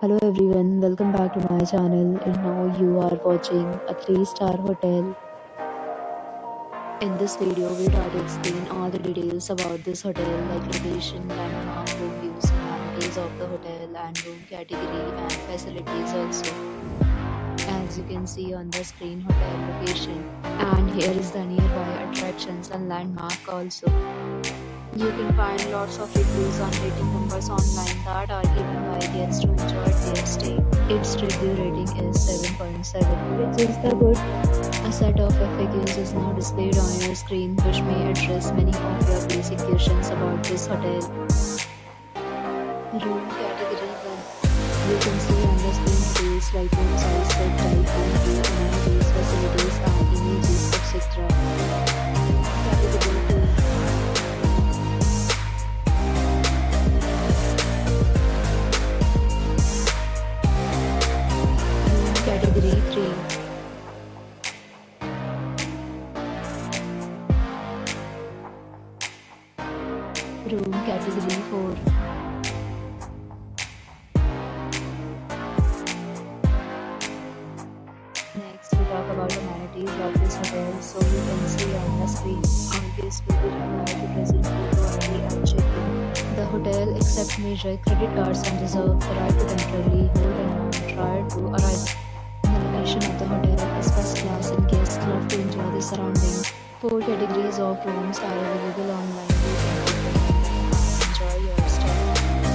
Hello everyone, welcome back to my channel and now you are watching a 3-star hotel. In this video, we try to explain all the details about this hotel like location, landmark, room views, amenities of the hotel and room category and facilities also. As you can see on the screen, hotel location, and here is the nearby attractions and landmark also. You can find lots of reviews and rating numbers online that are given by guests who enjoyed their stay. Its review rating is 7.7, which is the good. A set of FAQs is now displayed on your screen which may address many of your basic questions about this hotel. Room category 1. You can see on the screen details like room size, bed type, room view, amenities, facilities and images, etc. Category 2. Category 3. Room category 4. Next we talk about amenities of this hotel. So you can see on the screen, our guests will be required to present photo ID and check-in. The hotel accepts major credit cards and reserves the right to temporarily hold an amount prior to arrival. The location of the hotel is first class and guests love to enjoy the surroundings. 4 categories of rooms are available online. You can book them online and enjoy your stay.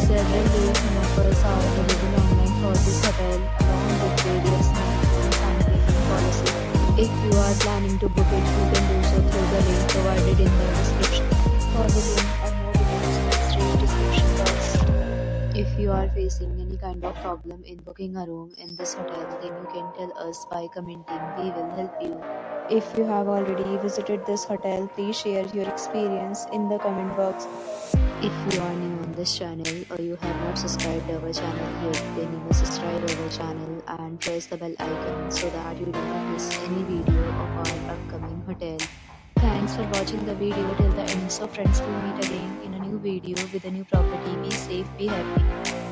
Several deals and offers are available online for this hotel along with various non-refund and payment policies. If you are planning to book it, you can do so through the link provided in the description. For booking or more details, please read description box. If you are facing any kind of problem in booking a room in this hotel, then you can tell us by commenting. We will help you. If you have already visited this hotel, please share your experience in the comment box. If you are new on this channel or you have not subscribed our channel yet, then you must subscribe our channel and press the bell icon so that you do not miss any video of our upcoming hotel. Thanks for watching the video till the end. So friends, we'll meet again in a new video with a new property. Be safe, be happy.